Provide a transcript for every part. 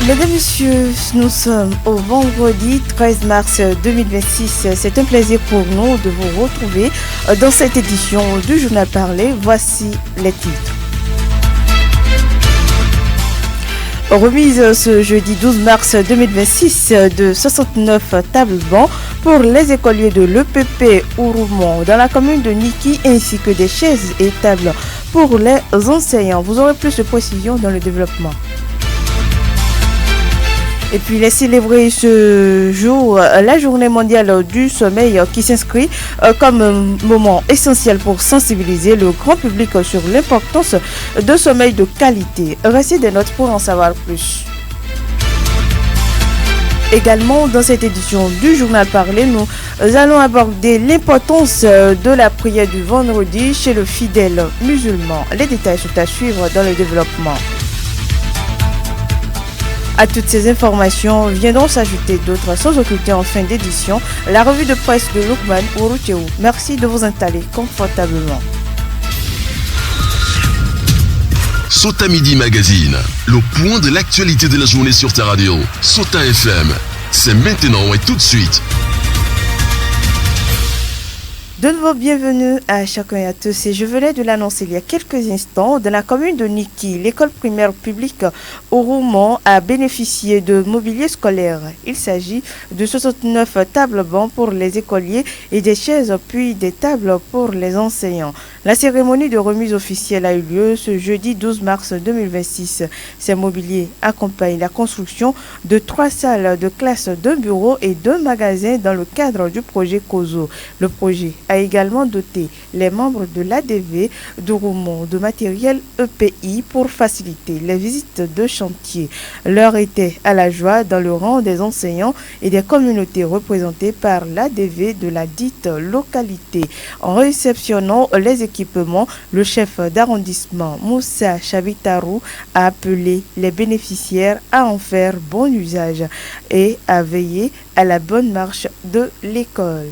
Mesdames, Messieurs, nous sommes au vendredi 13 mars 2026. C'est un plaisir pour nous de vous retrouver dans cette édition du Journal Parlé. Voici les titres. Remise ce jeudi 12 mars 2026 de 69 tables-bancs pour les écoliers de l'EPP Ouroumont dans la commune de Niki ainsi que des chaises et tables pour les enseignants. Vous aurez plus de précisions dans le développement. Et puis, il est célébré ce jour la journée mondiale du sommeil qui s'inscrit comme un moment essentiel pour sensibiliser le grand public sur l'importance de sommeil de qualité. Restez des notes pour en savoir plus. Également, dans cette édition du Journal Parlé, nous allons aborder l'importance de la prière du vendredi chez le fidèle musulman. Les détails sont à suivre dans le développement. À toutes ces informations viendront s'ajouter d'autres sans occulter en fin d'édition la revue de presse de Lukman Ouroucheou. Merci de vous installer confortablement. Sota Midi Magazine, le point de l'actualité de la journée sur ta radio. Sota FM, c'est maintenant et tout de suite. De nouveau, bienvenue à chacun et à tous. Et je venais de l'annoncer il y a quelques instants. Dans la commune de Niki, l'école primaire publique Ouroumont a bénéficié de mobilier scolaire. Il s'agit de 69 tables-bancs pour les écoliers et des chaises puis des tables pour les enseignants. La cérémonie de remise officielle a eu lieu ce jeudi 12 mars 2026. Ces mobiliers accompagnent la construction de 3 salles de classe, 2 bureaux et 2 magasins dans le cadre du projet COSO. Le projet a également doté les membres de l'ADV d'Ouroumont de matériel EPI pour faciliter les visites de chantier. L'heure était à la joie dans le rang des enseignants et des communautés représentées par l'ADV de la dite localité. En réceptionnant les équipements, le chef d'arrondissement Moussa Chabitarou a appelé les bénéficiaires à en faire bon usage et à veiller à la bonne marche de l'école.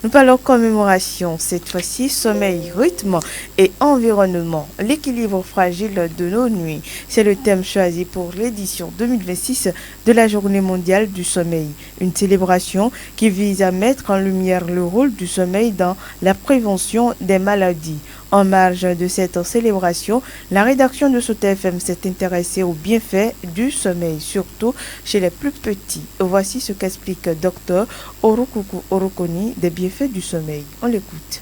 Nous parlons commémoration, cette fois-ci sommeil, rythme et environnement, l'équilibre fragile de nos nuits. C'est le thème choisi pour l'édition 2026 de la Journée mondiale du sommeil. Une célébration qui vise à mettre en lumière le rôle du sommeil dans la prévention des maladies. En marge de cette célébration, la rédaction de Sota FM s'est intéressée aux bienfaits du sommeil, surtout chez les plus petits. Voici ce qu'explique Dr Orokoukou Orokoni des bienfaits du sommeil. On l'écoute.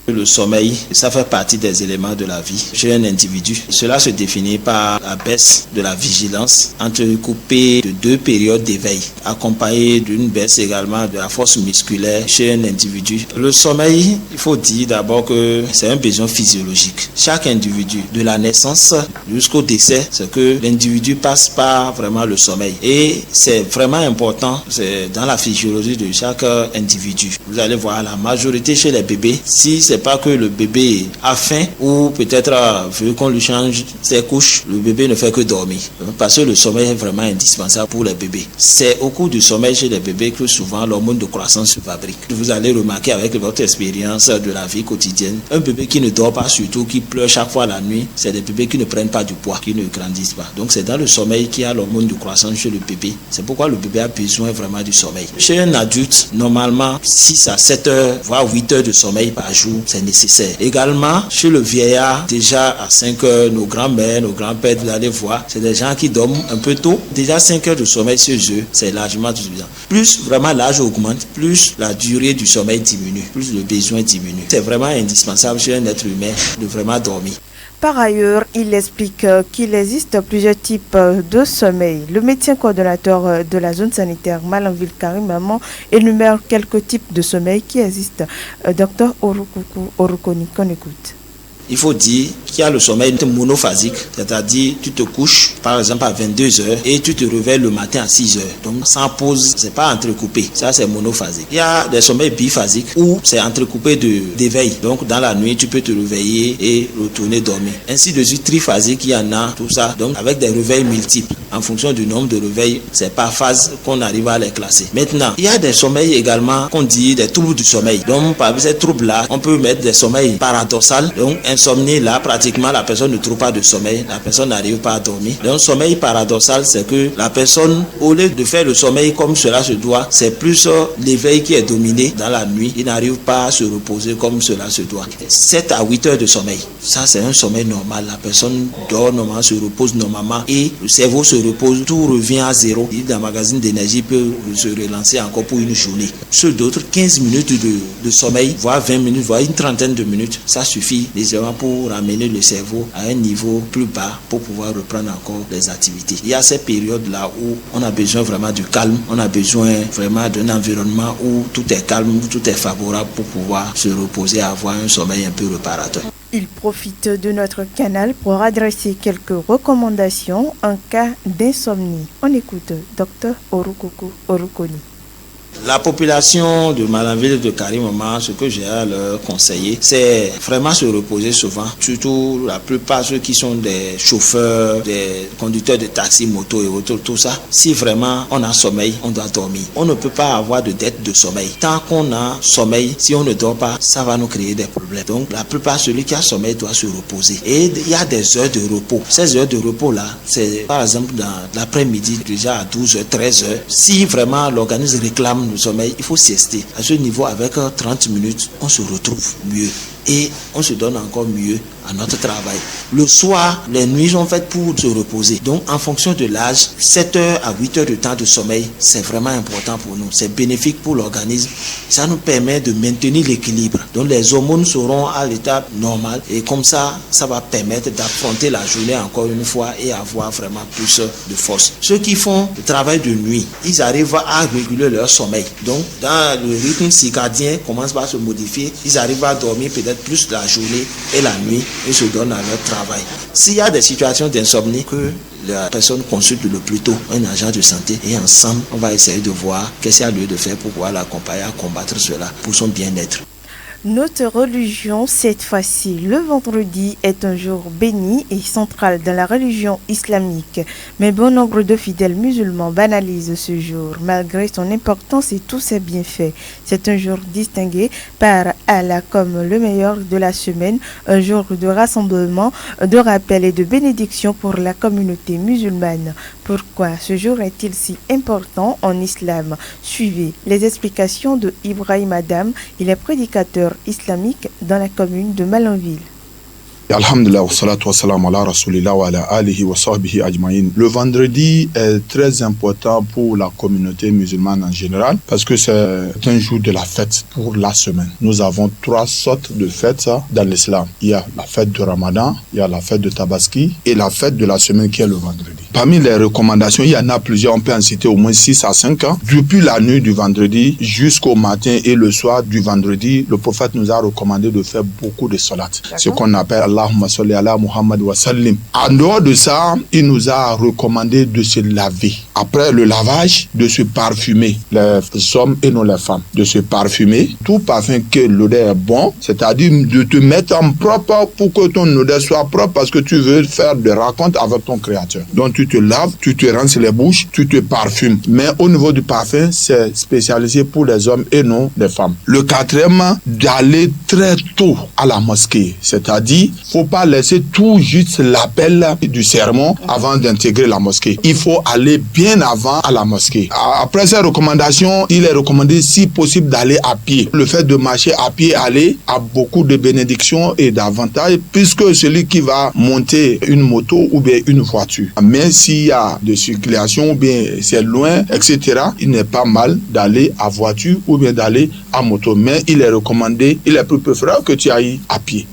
Le sommeil, ça fait partie des éléments de la vie chez un individu. Cela se définit par la baisse de la vigilance entrecoupée de 2 périodes d'éveil, accompagnée d'une baisse également de la force musculaire chez un individu. Le sommeil, il faut dire d'abord que c'est un besoin physiologique. Chaque individu, de la naissance jusqu'au décès, c'est que l'individu passe par vraiment le sommeil. Et c'est vraiment important, c'est dans la physiologie de chaque individu. Vous allez voir la majorité chez les bébés, si c'est pas que le bébé a faim ou peut-être veut qu'on lui change ses couches, le bébé ne fait que dormir. Parce que le sommeil est vraiment indispensable pour les bébés. C'est au cours du sommeil chez les bébés que souvent l'hormone de croissance se fabrique. Vous allez remarquer avec votre expérience de la vie quotidienne, un bébé qui ne dort pas, surtout qui pleure chaque fois la nuit, c'est des bébés qui ne prennent pas du poids, qui ne grandissent pas. Donc c'est dans le sommeil qu'il y a l'hormone de croissance chez le bébé. C'est pourquoi le bébé a besoin vraiment du sommeil. Chez un adulte, normalement 6 à 7 heures, voire 8 heures de sommeil par jour, c'est nécessaire. Également, chez le vieillard, déjà à 5 heures, nos grands-mères, nos grands-pères, vous allez voir, c'est des gens qui dorment un peu tôt. Déjà 5 heures de sommeil chez eux, c'est largement suffisant. Plus vraiment l'âge augmente, plus la durée du sommeil diminue, plus le besoin diminue. C'est vraiment indispensable chez un être humain de vraiment dormir. Par ailleurs, il explique qu'il existe plusieurs types de sommeil. Le médecin coordonnateur de la zone sanitaire Malanville Karim Maman énumère quelques types de sommeil qui existent. Dr Orokoukou Orokoni, qu'on écoute. Il faut dire qu'il y a le sommeil monophasique, c'est-à-dire tu te couches par exemple à 22 heures et tu te réveilles le matin à 6 heures. Donc sans pause, c'est pas entrecoupé. Ça c'est monophasique. Il y a des sommeils biphasiques où c'est entrecoupé d'éveil. Donc dans la nuit, tu peux te réveiller et retourner dormir. Ainsi de suite, triphasique, il y en a tout ça. Donc avec des réveils multiples. En fonction du nombre de réveils, c'est par phase qu'on arrive à les classer. Maintenant, il y a des sommeils également qu'on dit des troubles du sommeil. Donc parmi ces troubles-là, on peut mettre des sommeils paradoxaux. Donc insomnie, là, pratiquement, la personne ne trouve pas de sommeil, la personne n'arrive pas à dormir. Donc, sommeil paradoxal, c'est que la personne, au lieu de faire le sommeil comme cela se doit, c'est plus l'éveil qui est dominé dans la nuit. Il n'arrive pas à se reposer comme cela se doit. 7 à 8 heures de sommeil, ça c'est un sommeil normal. La personne dort normalement, se repose normalement et le cerveau se repose, tout revient à zéro. Le magazine d'énergie peut se relancer encore pour une journée. Ceux d'autres, 15 minutes de sommeil, voire 20 minutes, voire une trentaine de minutes, ça suffit légèrement pour ramener le cerveau à un niveau plus bas pour pouvoir reprendre encore les activités. Il y a ces périodes-là où on a besoin vraiment du calme, on a besoin vraiment d'un environnement où tout est calme, tout est favorable pour pouvoir se reposer, avoir un sommeil un peu réparateur. Il profite de notre canal pour adresser quelques recommandations en cas d'insomnie. On écoute Dr Orukoko Orukoni. La population de Malanville de Karimama, ce que j'ai à leur conseiller, c'est vraiment se reposer souvent. Surtout la plupart ceux qui sont des chauffeurs, des conducteurs de taxi, moto et autres, tout ça. Si vraiment on a sommeil, on doit dormir. On ne peut pas avoir de dette de sommeil. Tant qu'on a sommeil, si on ne dort pas, ça va nous créer des problèmes. Donc la plupart, celui qui a sommeil doit se reposer. Et il y a des heures de repos. Ces heures de repos-là, c'est par exemple dans l'après-midi, déjà à 12h, 13h. Si vraiment l'organisme réclame le sommeil, il faut siester. À ce niveau, avec 30 minutes, on se retrouve mieux. Et on se donne encore mieux à notre travail. Le soir, les nuits sont faites pour se reposer. Donc, en fonction de l'âge, 7 heures à 8 heures de temps de sommeil, c'est vraiment important pour nous. C'est bénéfique pour l'organisme. Ça nous permet de maintenir l'équilibre. Donc, les hormones seront à l'état normal. Et comme ça, ça va permettre d'affronter la journée encore une fois et avoir vraiment plus de force. Ceux qui font le travail de nuit, ils arrivent à réguler leur sommeil. Donc, dans le rythme circadien commence par se modifier. Ils arrivent à dormir peut-être plus la journée et la nuit. Ils se donnent à leur travail. S'il y a des situations d'insomnie, que la personne consulte le plus tôt un agent de santé et ensemble, on va essayer de voir qu'est-ce qu'il y a lieu de faire pour pouvoir l'accompagner à combattre cela pour son bien-être. Notre religion, cette fois-ci, le vendredi, est un jour béni et central dans la religion islamique. Mais bon nombre de fidèles musulmans banalisent ce jour, malgré son importance et tous ses bienfaits. C'est un jour distingué par Allah comme le meilleur de la semaine, un jour de rassemblement, de rappel et de bénédiction pour la communauté musulmane. Pourquoi ce jour est-il si important en islam? Suivez les explications de Ibrahim Adam, il est prédicateur islamique dans la commune de Malanville. Alhamdulillah, wassalatu wassalamu ala rasulillah wa ala alihi wa sahbihi ajma'in. Le vendredi est très important pour la communauté musulmane en général parce que c'est un jour de la fête pour la semaine. Nous avons 3 sortes de fêtes dans l'islam. Il y a la fête de Ramadan, il y a la fête de Tabaski et la fête de la semaine qui est le vendredi. Parmi les recommandations, il y en a plusieurs, on peut en citer au moins 6 à 5 ans. Depuis la nuit du vendredi jusqu'au matin et le soir du vendredi, le prophète nous a recommandé de faire beaucoup de salat. Ce qu'on appelle Allahumma salli ala Muhammad wa sallim. En dehors de ça, il nous a recommandé de se laver. Après le lavage, de se parfumer, les hommes et non les femmes. De se parfumer, tout parfum que l'odeur est bon, c'est-à-dire de te mettre en propre pour que ton odeur soit propre parce que tu veux faire des rencontres avec ton créateur. Donc tu te laves, tu te rinces les bouches, tu te parfumes. Mais au niveau du parfum, c'est spécialisé pour les hommes et non les femmes. Le 4e, d'aller très tôt à la mosquée. C'est-à-dire, faut pas laisser tout juste l'appel du sermon avant d'intégrer la mosquée. Il faut aller bien avant à la mosquée. Après ces recommandations, il est recommandé si possible d'aller à pied. Le fait de marcher à pied, aller, a beaucoup de bénédictions et d'avantages puisque celui qui va monter une moto ou bien une voiture, mais s'il y a de circulation ou bien c'est loin, etc., il n'est pas mal d'aller à voiture ou bien d'aller à moto. Mais il est recommandé, il est plus préférable que tu ailles à pied.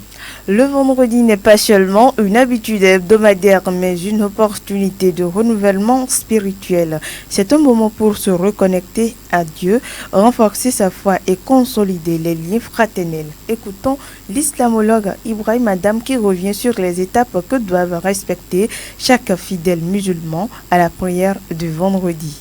Le vendredi n'est pas seulement une habitude hebdomadaire, mais une opportunité de renouvellement spirituel. C'est un moment pour se reconnecter à Dieu, renforcer sa foi et consolider les liens fraternels. Écoutons l'islamologue Ibrahim Adam qui revient sur les étapes que doivent respecter chaque fidèle musulman à la prière du vendredi.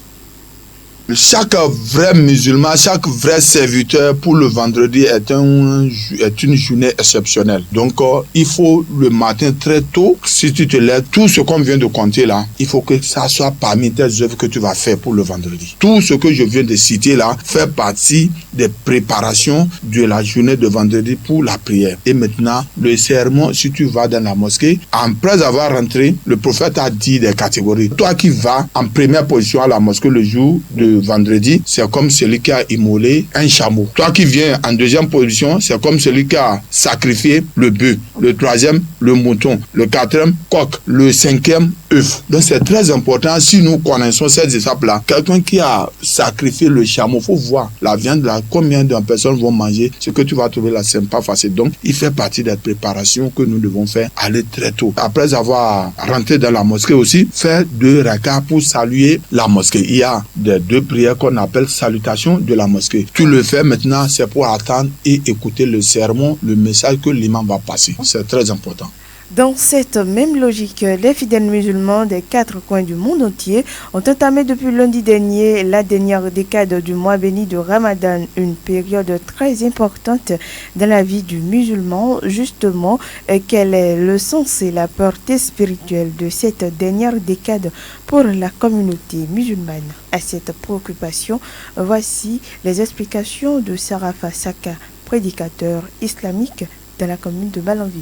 chaque vrai musulman, chaque vrai serviteur pour le vendredi est une journée exceptionnelle. Donc, il faut le matin très tôt, si tu te lèves, tout ce qu'on vient de compter là, il faut que ça soit parmi tes œuvres que tu vas faire pour le vendredi. Tout ce que je viens de citer là fait partie des préparations de la journée de vendredi pour la prière. Et maintenant, le sermon, si tu vas dans la mosquée, après avoir rentré, le prophète a dit des catégories. Toi qui vas en première position à la mosquée le jour de vendredi, c'est comme celui qui a immolé un chameau. Toi qui viens en deuxième position, c'est comme celui qui a sacrifié le bœuf. Le troisième, le mouton. Le quatrième, coq. Le cinquième, œuf. Donc c'est très important si nous connaissons ces étapes-là. Quelqu'un qui a sacrifié le chameau, il faut voir la viande là, combien de personnes vont manger. Ce que tu vas trouver là, c'est pas facile. Donc il fait partie des préparations que nous devons faire aller très tôt. Après avoir rentré dans la mosquée aussi, faire 2 rakats pour saluer la mosquée. Il y a des 2 prières qu'on appelle salutation de la mosquée. Tu le fais maintenant, c'est pour attendre et écouter le sermon, le message que l'imam va passer. C'est très important. Dans cette même logique, les fidèles musulmans des 4 coins du monde entier ont entamé depuis lundi dernier la dernière décade du mois béni de Ramadan, une période très importante dans la vie du musulman. Justement, quel est le sens et la portée spirituelle de cette dernière décade pour la communauté musulmane? À cette préoccupation, voici les explications de Sarafa Saka, prédicateur islamique dans la commune de Malanville.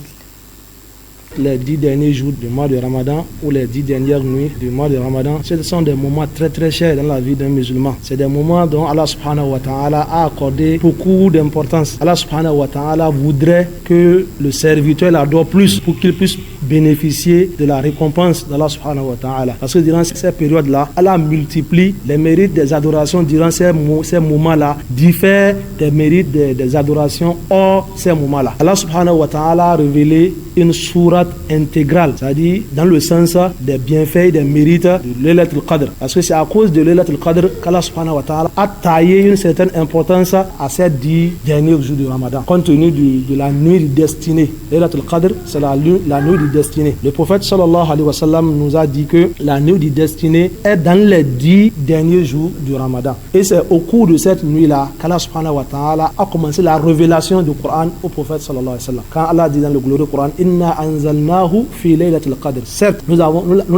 Les 10 derniers jours du mois de Ramadan ou les 10 dernières nuits du mois de Ramadan, ce sont des moments très très chers dans la vie d'un musulman. C'est des moments dont Allah subhanahu wa ta'ala a accordé beaucoup d'importance. Allah subhanahu wa ta'ala voudrait que le serviteur l'adore plus pour qu'il puisse bénéficier de la récompense d'Allah subhanahu wa ta'ala. Parce que durant ces périodes-là, Allah multiplie les mérites des adorations durant ces moments-là, diffèrent des mérites des adorations hors ces moments-là. Allah subhanahu wa ta'ala a révélé une sourate intégrale, c'est-à-dire dans le sens des bienfaits et des mérites de Laylatul Qadr. Parce que c'est à cause de Laylatul Qadr qu'Allah subhanahu wa ta'ala a taillé une certaine importance à ces 10 derniers jours du Ramadan, compte tenu de la nuit du destiné. Laylatul Qadr, c'est la nuit du destiné. Le prophète sallallahu alayhi wa sallam nous a dit que la nuit du destiné est dans les 10 derniers jours du Ramadan. Et c'est au cours de cette nuit-là qu'Allah subhanahu wa ta'ala a commencé la révélation du Coran au prophète sallallahu alayhi wa sallam. Quand Allah dit dans le glorieux Coran, Inna anzalnahu fi laylatil qadr. Certes, nous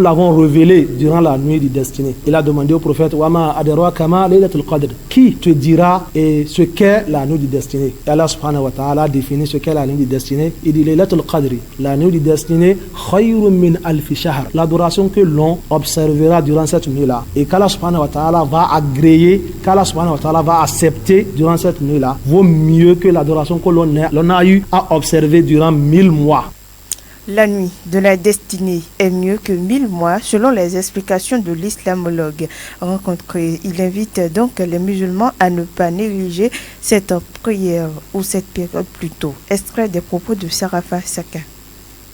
l'avons révélé durant la nuit du destiné. Il a demandé au prophète, Wama adraka ma laylatul qadr. Qui te dira ce qu'est la nuit du destiné? Et Allah subhanahu wa ta'ala a défini ce qu'est la nuit du destiné. Il dit laylatul qadr, la nuit du destiné, khayrun min alfi shahr. L'adoration que l'on observera durant cette nuit-là et qu'Allah subhanahu wa ta'ala va agréer, qu'Allah subhanahu wa ta'ala va accepter durant cette nuit-là, vaut mieux que l'adoration que l'on a eu à observer durant 1000 mois. La nuit de la destinée est mieux que 1000 mois selon les explications de l'islamologue rencontré. Il invite donc les musulmans à ne pas négliger cette prière ou cette période plutôt. Extrait des propos de Sarafa Saka.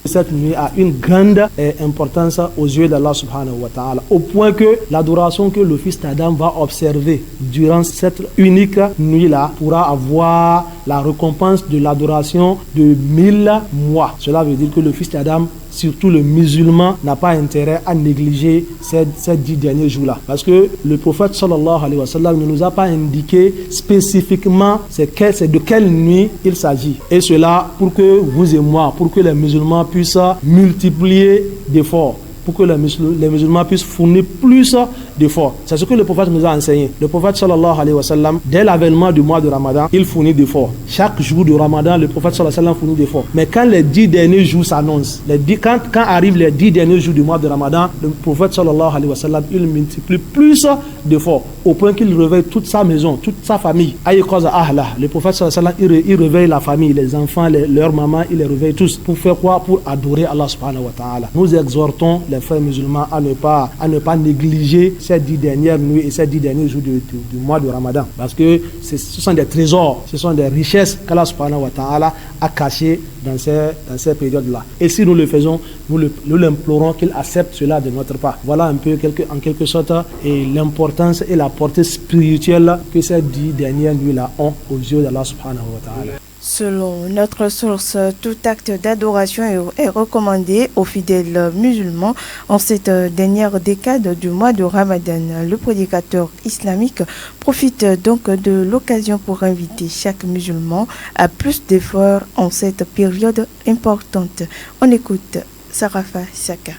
Cette nuit a une grande importance aux yeux d'Allah subhanahu wa ta'ala, au point que l'adoration que le fils d'Adam va observer durant cette unique nuit-là pourra avoir la récompense de l'adoration de 1000 mois. Cela veut dire que le fils d'Adam, surtout le musulman, n'a pas intérêt à négliger ces 10 derniers jours-là. Parce que le prophète sallallahu alayhi wa sallam ne nous a pas indiqué spécifiquement c'est de quelle nuit il s'agit. Et cela pour que vous et moi, pour que les musulmans puissent multiplier d'efforts, pour que les musulmans puissent fournir plus d'efforts. C'est ce que le prophète nous a enseigné. Le prophète sallallahu alayhi wa sallam, dès l'avènement du mois de Ramadan, il fournit d'efforts. Chaque jour de Ramadan, le prophète sallallahu alayhi wa sallam fournit d'efforts. Mais quand les 10 derniers jours s'annoncent, quand arrivent les 10 derniers jours du mois de Ramadan, le prophète sallallahu alayhi wa sallam, il multiplie plus d'efforts, au point qu'il réveille toute sa maison, toute sa famille. Le prophète sallallahu alayhi wa sallam, il réveille la famille, les enfants, leurs mamans, il les réveille tous. Pour faire quoi? Pour adorer Allah subhanahu wa ta'ala. Nous exhortons les frères musulmans à ne pas négliger ces 10 dernières nuits et ces 10 derniers jours du mois de Ramadan. Parce que ce sont des trésors, ce sont des richesses qu'Allah subhanahu wa ta'ala a cachées dans ces périodes-là. Et si nous le faisons, nous l'implorons qu'il accepte cela de notre part. Voilà un peu en quelque sorte l'importance et la portée spirituelle que ces 10 dernières nuits-là ont aux yeux d'Allah subhanahu wa ta'ala. Selon notre source, tout acte d'adoration est recommandé aux fidèles musulmans en cette dernière décade du mois de Ramadan. Le prédicateur islamique profite donc de l'occasion pour inviter chaque musulman à plus d'efforts en cette période importante. On écoute Sarafa Saka.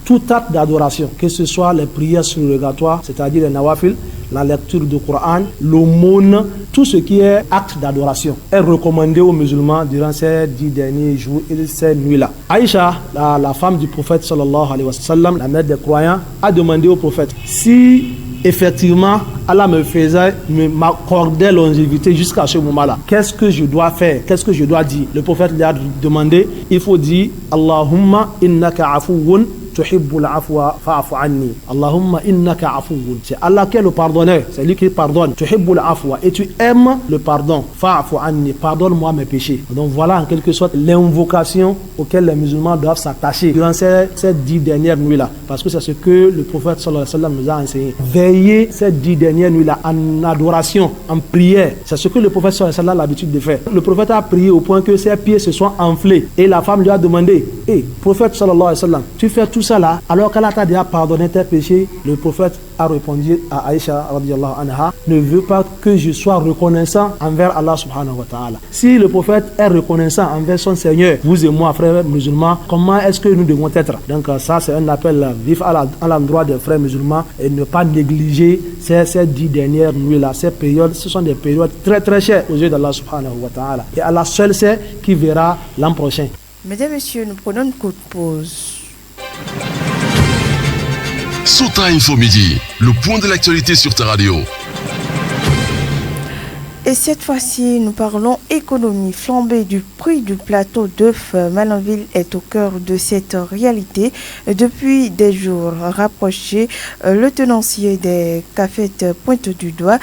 Tout acte d'adoration, que ce soit les prières surrogatoires, c'est-à-dire les nawafil, la lecture du Coran, l'aumône, tout ce qui est acte d'adoration est recommandé aux musulmans durant ces 10 derniers jours et ces nuits-là. Aïcha, la femme du prophète sallallahu alayhi wa sallam, la mère des croyants, a demandé au prophète si effectivement Allah m'accordait longévité jusqu'à ce moment-là. Qu'est-ce que je dois faire? Qu'est-ce que je dois dire? Le prophète lui a demandé, il faut dire Allahumma innaka afuwun tuhibbul afwa fa'fu anni. Allahumma innaka afuwun. C'est Allah qui est le pardonneur, c'est lui qui pardonne. Tuhibbul afwa, et tu aimes le pardon. Fa'fu anni, pardonne-moi mes péchés. Donc voilà en quelque sorte l'invocation auquel les musulmans doivent s'attacher durant ces 10 dernières nuits-là. Parce que c'est ce que le prophète sallallahu alayhi wa sallam nous a enseigné. Veiller ces 10 dernières nuits-là en adoration, en prière. C'est ce que le prophète sallallahu alayhi wa sallam a l'habitude de faire. Le prophète a prié au point que ses pieds se sont enflés. Et la femme lui a demandé, prophète sallallahu alayhi wa sallam, tu fais tout ça là, alors qu'Allah t'a déjà pardonné tes péchés? Le prophète a répondu à Aïcha radiyallahu anha, ne veut pas que je sois reconnaissant envers Allah subhanahu wa ta'ala. Si le prophète est reconnaissant envers son Seigneur, vous et moi frères musulmans, comment est-ce que nous devons être? Donc ça c'est un appel vif à l'endroit des frères musulmans et ne pas négliger ces 10 dernières nuits là. Ces périodes, ce sont des périodes très très chères aux yeux d'Allah subhanahu wa ta'ala. Et Allah seul sait qui verra l'an prochain. Mesdames et messieurs, nous prenons une courte pause. Sota Info Midi, le point de l'actualité sur ta radio. Et cette fois-ci, nous parlons économie. Flambée du prix du plateau d'œufs, Malanville est au cœur de cette réalité. Depuis des jours rapprochés, le tenancier des cafettes pointe du doigt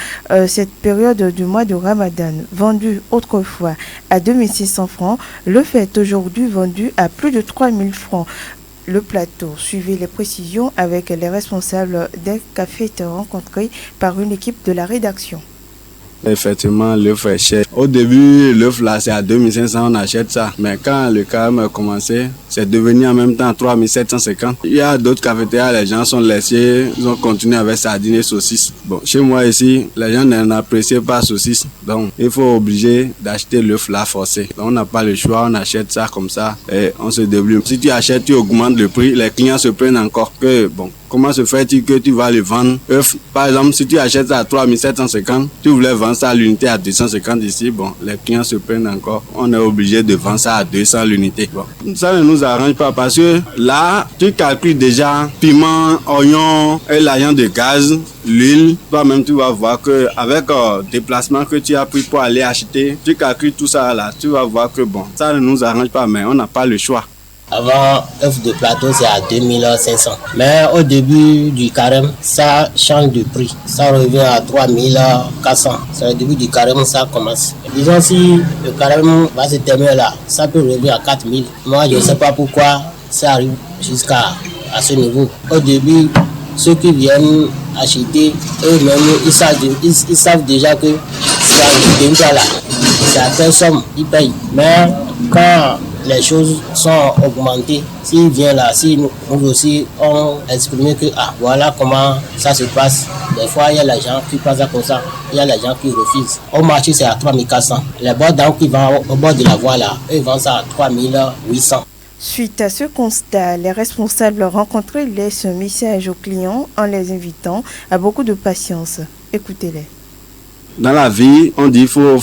cette période du mois de Ramadan. Vendu autrefois à 2600 francs, l'œuf est aujourd'hui vendu à plus de 3000 francs. Le plateau. Suivez les précisions avec les responsables des cafettes rencontrés par une équipe de la rédaction. Effectivement, l'œuf est cher. Au début, l'œuf là, c'est à 2500, on achète ça. Mais quand le carême a commencé, c'est devenu en même temps 3750. Il y a d'autres cafétérias, les gens sont laissés, ils ont continué avec sardines et saucisses. Bon, chez moi ici, les gens n'apprécient pas saucisses. Donc, il faut obliger d'acheter l'œuf là forcé. Donc, on n'a pas le choix, on achète ça comme ça et on se débrouille. Si tu achètes, tu augmentes le prix, les clients se plaignent encore que, bon, comment se fait-il que tu vas le vendre? œuf, par exemple, si tu achètes ça à 3750, tu voulais vendre ça à l'unité à 250 ici, bon, les clients se plaignent encore. On est obligé de vendre ça à 200 l'unité. Bon, ça ne nous arrange pas parce que là, tu calcules déjà piment, oignon et l'argent de gaz, l'huile. Toi-même, tu vas voir que avec déplacement que tu as pris pour aller acheter, tu calcules tout ça là, tu vas voir que bon, ça ne nous arrange pas, mais on n'a pas le choix. Avant, œuf de plateau, c'est à 2500. Mais au début du carême, ça change de prix. Ça revient à 3400. C'est le début du carême, ça commence. Disons, si le carême va se terminer là, ça peut revenir à 4000. Moi, je ne sais pas pourquoi ça arrive jusqu'à ce niveau. Au début, ceux qui viennent acheter, eux-mêmes, ils savent déjà que c'est à là. C'est à telle somme, ils payent. Mais quand les choses sont augmentées, s'ils viennent là, si nous aussi on exprimé que voilà comment ça se passe. Des fois il y a les gens qui passent comme ça, il y a les gens qui refusent. Au marché c'est à 3400. Les bords d'eau qui vont au bord de la voie là, eux vendent ça à 3800. Suite à ce constat, les responsables rencontrés laissent un message aux clients en les invitant à beaucoup de patience. Écoutez-les. Dans la vie, on dit faut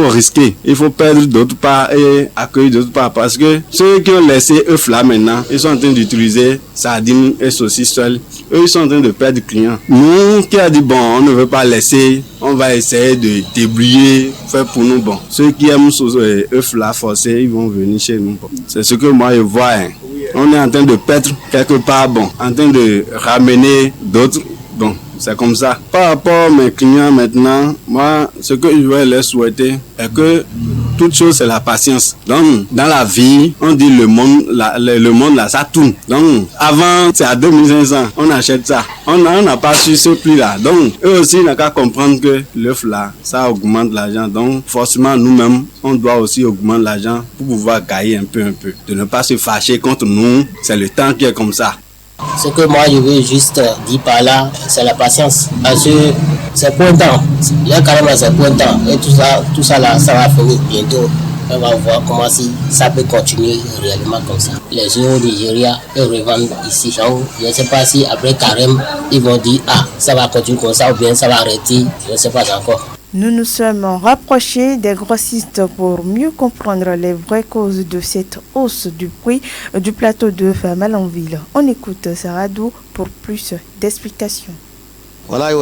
risquer. Il faut perdre d'autre part et accueillir d'autre part. Parce que ceux qui ont laissé œufs là maintenant, ils sont en train d'utiliser sardines et saucisses seuls. Eux, ils sont en train de perdre clients. Nous, qui a dit bon, on ne veut pas laisser, on va essayer de débrouiller, faire pour nous. Bon, ceux qui aiment œufs là forcés, ils vont venir chez nous. Bon. C'est ce que moi je vois. Hein. On est en train de perdre quelque part, bon, en train de ramener d'autres. Bon, c'est comme ça. Par rapport à mes clients maintenant, moi, ce que je vais leur souhaiter est que toute chose, c'est la patience. Donc, dans la vie, on dit le monde là, ça tourne. Donc, avant, c'est à 2500, on achète ça. On n'a pas su ce prix-là. Donc, eux aussi, ils n'ont qu'à comprendre que l'œuf là, ça augmente l'argent. Donc, forcément, nous-mêmes, on doit aussi augmenter l'argent pour pouvoir gagner un peu. De ne pas se fâcher contre nous. C'est le temps qui est comme ça. Ce que moi je veux juste dire par là, c'est la patience. Parce que c'est pour un temps. Il y a carrément c'est pour un temps. Et tout ça là, ça va finir bientôt. On va voir comment ça peut continuer réellement comme ça. Les gens au Nigeria, ils revendent ici. Donc, je ne sais pas si après carême, ils vont dire ça va continuer comme ça ou bien ça va arrêter. Je ne sais pas encore. Nous nous sommes rapprochés des grossistes pour mieux comprendre les vraies causes de cette hausse du prix du plateau d'œufs à Malanville. On écoute Saradou pour plus d'explications. Selon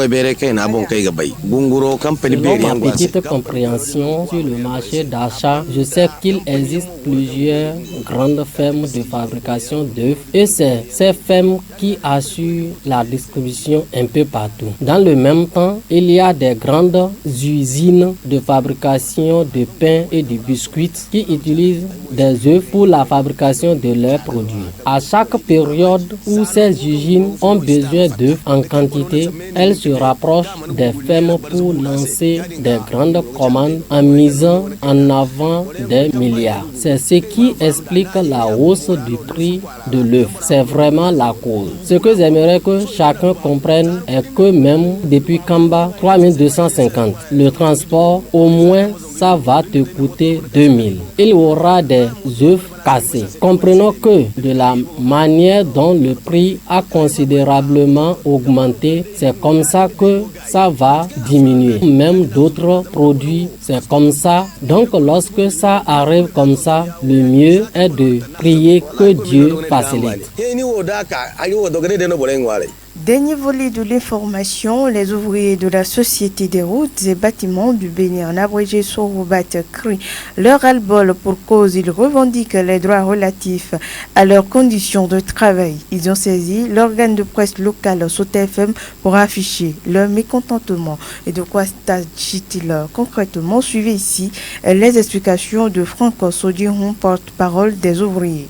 ma petite compréhension sur le marché d'achat, je sais qu'il existe plusieurs grandes fermes de fabrication d'œufs et c'est ces fermes qui assurent la distribution un peu partout. Dans le même temps, il y a des grandes usines de fabrication de pain et de biscuits qui utilisent des œufs pour la fabrication de leurs produits. À chaque période où ces usines ont besoin d'œufs en quantité, elles se rapprochent des fermes pour lancer des grandes commandes en misant en avant des milliards. C'est ce qui explique la hausse du prix de l'œuf. C'est vraiment la cause. Ce que j'aimerais que chacun comprenne est que même depuis Kamba, 3250, le transport, au moins, ça va te coûter 2000. Il y aura des œufs cassés. Comprenons que de la manière dont le prix a considérablement augmenté, c'est comme ça que ça va diminuer. Même d'autres produits, c'est comme ça. Donc lorsque ça arrive comme ça, le mieux est de prier que Dieu facilite. Dernier volet de l'information, les ouvriers de la Société des routes et bâtiments du Bénin, en abrégé Sorobat, crient leur ras-le-bol pour cause. Ils revendiquent les droits relatifs à leurs conditions de travail. Ils ont saisi l'organe de presse local Sota FM pour afficher leur mécontentement. Et de quoi s'agit-il concrètement? Suivez ici les explications de Franck Sodiron, porte-parole des ouvriers.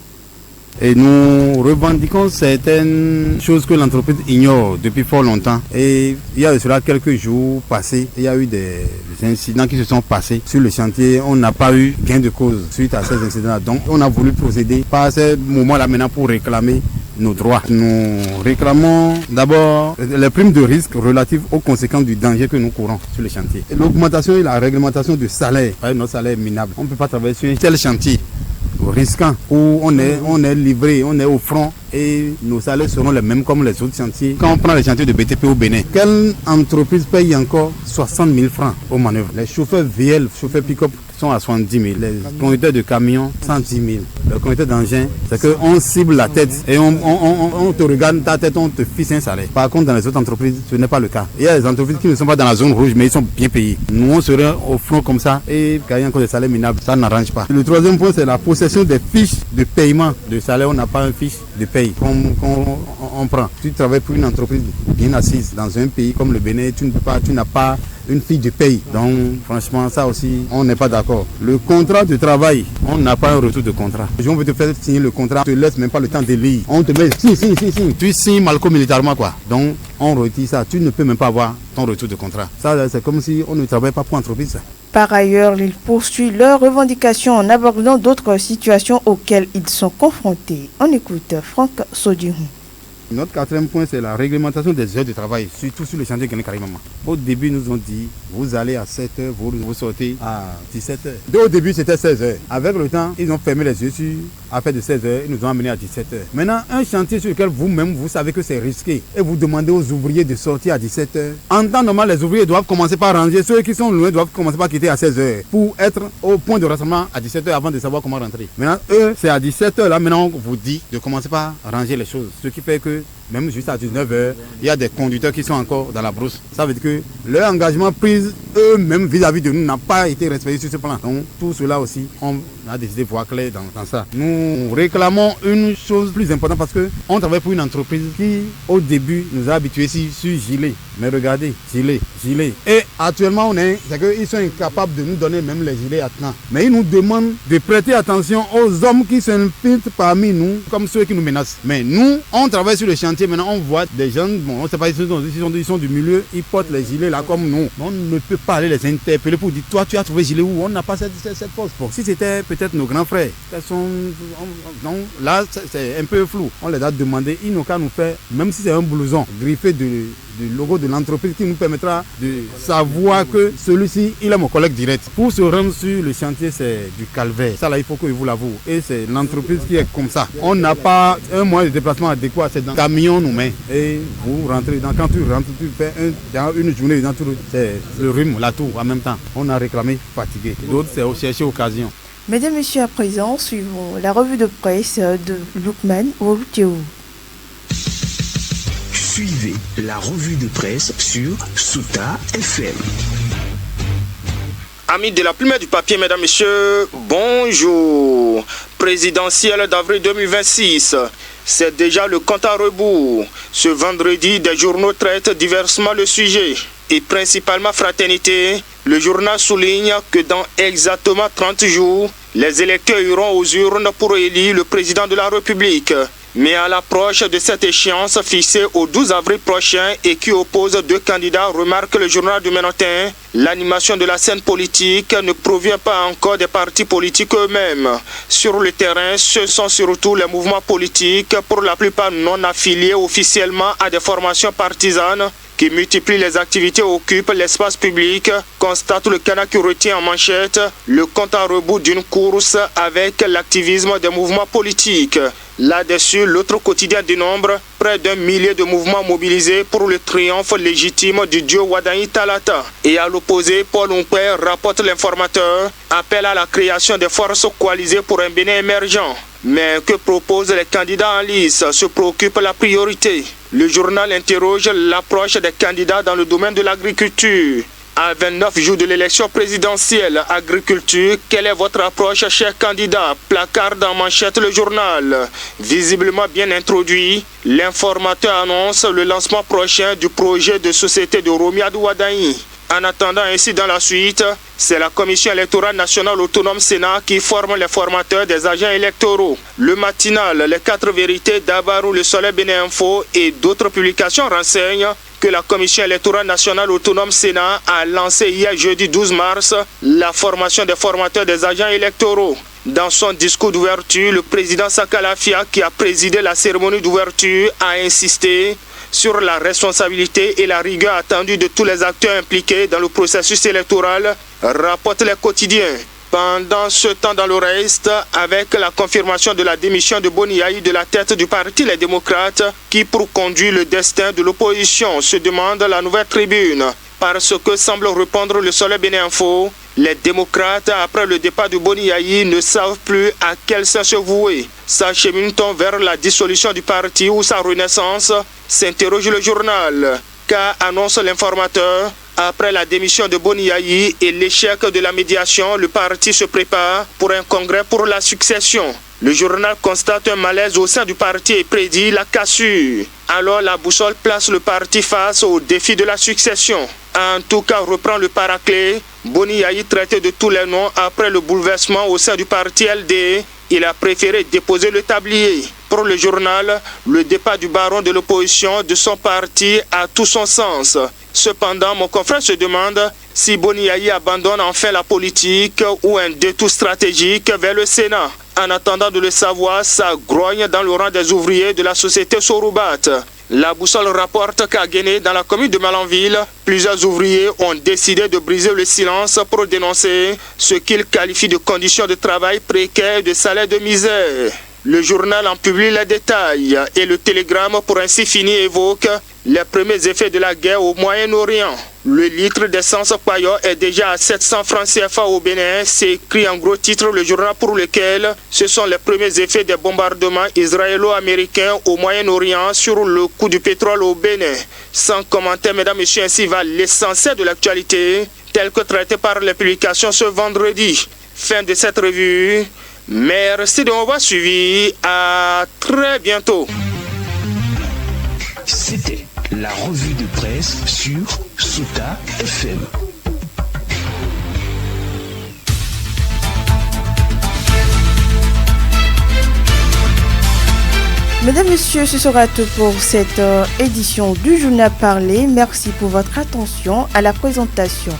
Et nous revendiquons certaines choses que l'entreprise ignore depuis fort longtemps. Et il y a de cela quelques jours passés, il y a eu des incidents qui se sont passés sur le chantier. On n'a pas eu gain de cause suite à ces incidents-là. Donc on a voulu procéder par ce moment-là maintenant pour réclamer nos droits. Nous réclamons d'abord les primes de risque relatives aux conséquences du danger que nous courons sur le chantier. L'augmentation et la réglementation du salaire, notre salaire est minable. On ne peut pas travailler sur un tel chantier risquant où on est livré, on est au front et nos salaires seront les mêmes comme les autres chantiers. Quand on prend les chantiers de BTP au Bénin, quelle entreprise paye encore 60 000 francs aux manœuvres? Les chauffeurs VL, chauffeurs pick-up sont à 70 000. Les conducteurs de camions, 110 000. Le conducteur d'engin, c'est qu'on cible la tête et on te regarde ta tête, on te fixe un salaire. Par contre, dans les autres entreprises, ce n'est pas le cas. Il y a des entreprises qui ne sont pas dans la zone rouge, mais ils sont bien payés. Nous, on serait au front comme ça et gagner encore des salaires minables. Ça n'arrange pas. Le troisième point, c'est la possession des fiches de paiement de salaire. On n'a pas une fiche de paye qu'on prend. Tu travailles pour une entreprise bien assise dans un pays comme le Bénin, tu n'as pas une fiche de paye. Donc franchement ça aussi on n'est pas d'accord. Le contrat de travail, on n'a pas un retour de contrat. On veut te faire signer le contrat, on te laisse même pas le temps de lire. On te met signe. Tu signes militairement quoi. Donc on retire ça, tu ne peux même pas avoir ton retour de contrat. Ça c'est comme si on ne travaille pas pour l'entreprise. Par ailleurs, ils poursuivent leurs revendications en abordant d'autres situations auxquelles ils sont confrontés. On écoute Franck Sodiron. Notre quatrième point, c'est la réglementation des heures de travail, surtout sur le chantier Guinée Karimama. Au début, ils nous ont dit, vous allez à 7h, vous sortez à 17h. Au début, c'était 16h. Avec le temps, ils ont fermé les yeux sur affaire de 16h, ils nous ont amenés à 17h. Maintenant, un chantier sur lequel vous-même, vous savez que c'est risqué, et vous demandez aux ouvriers de sortir à 17h. En temps normal, les ouvriers doivent commencer par ranger. Ceux qui sont loin doivent commencer par quitter à 16h pour être au point de rassemblement à 17h avant de savoir comment rentrer. Maintenant, eux, c'est à 17h, là, maintenant, on vous dit de commencer par ranger les choses. Ce qui fait que même juste à 19h, il y a des conducteurs qui sont encore dans la brousse. Ça veut dire que leur engagement pris eux-mêmes vis-à-vis de nous n'a pas été respecté sur ce plan. Donc tout cela aussi, on a décidé de voir clair dans ça. Nous réclamons une chose plus importante parce qu'on travaille pour une entreprise qui, au début, nous a habitués sur gilet. Mais regardez, gilet. Et actuellement, c'est qu'ils sont incapables de nous donner même les gilets à temps. Mais ils nous demandent de prêter attention aux hommes qui s'infiltrent parmi nous, comme ceux qui nous menacent. Mais nous, on travaille sur le chantier, maintenant on voit des gens, bon, on ne sait pas, ils sont du milieu, ils portent les gilets là comme nous. On ne peut pas aller les interpeller pour dire, toi tu as trouvé gilet où? On n'a pas cette force. Bon, si c'était peut-être nos grands frères, donc là c'est un peu flou. On les a demandé, ils n'ont qu'à nous faire, même si c'est un blouson griffé du logo de l'entreprise qui nous permettra de savoir que celui-ci, il est mon collègue direct. Pour se rendre sur le chantier, c'est du calvaire. Ça là, il faut que je vous l'avoue. Et c'est l'entreprise qui est comme ça. On n'a pas un moyen de déplacement adéquat. C'est dans le camion nous met. Et vous rentrez dedans. Quand tu rentres, tu fais une journée dans tout c'est le rhume, la tour en même temps. On a réclamé fatigué. D'autres, c'est chercher occasion. Mesdames et messieurs, à présent, suivons la revue de presse de Lukman Ouroutéou. Suivez la revue de presse sur Souta FM. Amis de la plume et du papier, mesdames, messieurs, bonjour. Présidentielle d'avril 2026, c'est déjà le compte à rebours. Ce vendredi, des journaux traitent diversement le sujet. Et principalement fraternité, le journal souligne que dans exactement 30 jours, les électeurs iront aux urnes pour élire le président de la République. Mais à l'approche de cette échéance fixée au 12 avril prochain et qui oppose deux candidats, remarque le journal du Ménotin, l'animation de la scène politique ne provient pas encore des partis politiques eux-mêmes. Sur le terrain, ce sont surtout les mouvements politiques, pour la plupart non affiliés officiellement à des formations partisanes, qui multiplient les activités, occupent l'espace public, constate le canard qui retient en manchette le compte à rebours d'une course avec l'activisme des mouvements politiques. Là-dessus, l'autre quotidien dénombre près d'1 millier de mouvements mobilisés pour le triomphe légitime du dieu Wadaï Talata. Et à l'opposé, Paul Oumper, rapporte l'informateur, appelle à la création des forces coalisées pour un Bénin émergent. Mais que proposent les candidats en lice? Se préoccupe la priorité. Le journal interroge l'approche des candidats dans le domaine de l'agriculture. À 29 jours de l'élection présidentielle, agriculture, quelle est votre approche, chers candidats? Placard en manchette le journal. Visiblement bien introduit, l'informateur annonce le lancement prochain du projet de société de Romiadou Wadaï. En attendant ainsi dans la suite, c'est la Commission électorale nationale autonome Sénat qui forme les formateurs des agents électoraux. Le matinal, les 4 vérités d'Abarou, le Soleil Bénin Info et d'autres publications renseignent que la Commission électorale nationale autonome Sénat a lancé hier jeudi 12 mars la formation des formateurs des agents électoraux. Dans son discours d'ouverture, le président Sakalafia, qui a présidé la cérémonie d'ouverture, a insisté sur la responsabilité et la rigueur attendue de tous les acteurs impliqués dans le processus électoral, rapportent les quotidiens. Pendant ce temps dans le reste, avec la confirmation de la démission de Boniaï de la tête du parti Les Démocrates, qui pour conduire le destin de l'opposition se demande la nouvelle tribune. Parce que semble répondre le Soleil Bénin Info, les démocrates, après le départ de Boniaï, ne savent plus à quel sens se vouer. S'achemine-t-on vers la dissolution du parti ou sa renaissance? S'interroge le journal. Car annonce l'informateur, après la démission de Boniaï et l'échec de la médiation, le parti se prépare pour un congrès pour la succession. Le journal constate un malaise au sein du parti et prédit la cassure. Alors la boussole place le parti face au défi de la succession. En tout cas, reprend le paraclet, Boniaï traité de tous les noms après le bouleversement au sein du parti LD. Il a préféré déposer le tablier. Pour le journal, le départ du baron de l'opposition de son parti a tout son sens. Cependant, mon confrère se demande si Boniaï abandonne enfin la politique ou un détour stratégique vers le Sénat. En attendant de le savoir, ça grogne dans le rang des ouvriers de la société Soroubat. La boussole rapporte qu'à Guéné, dans la commune de Malanville, plusieurs ouvriers ont décidé de briser le silence pour dénoncer ce qu'ils qualifient de conditions de travail précaires et de salaire de misère. Le journal en publie les détails et le télégramme pour ainsi finir évoque les premiers effets de la guerre au Moyen-Orient. Le litre d'essence Payo est déjà à 700 francs CFA au Bénin. C'est écrit en gros titre le journal pour lequel ce sont les premiers effets des bombardements israélo-américains au Moyen-Orient sur le coût du pétrole au Bénin. Sans commentaire, mesdames, messieurs, ainsi va l'essentiel de l'actualité tel que traité par les publications ce vendredi. Fin de cette revue. Merci de m'avoir suivi. À très bientôt. C'était la revue de presse sur Sota FM. Mesdames, Messieurs, ce sera tout pour cette édition du Journal Parlé. Merci pour votre attention à la présentation.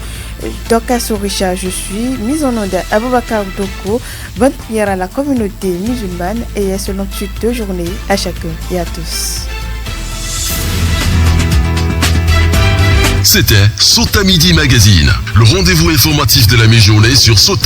Doka Sorisha, je suis mise en onde Aboubakar Doko. Bonne prière à la communauté musulmane et excellente suite de journée à chacun et à tous. C'était Sota Midi Magazine, le rendez-vous informatif de la mi-journée sur Sota.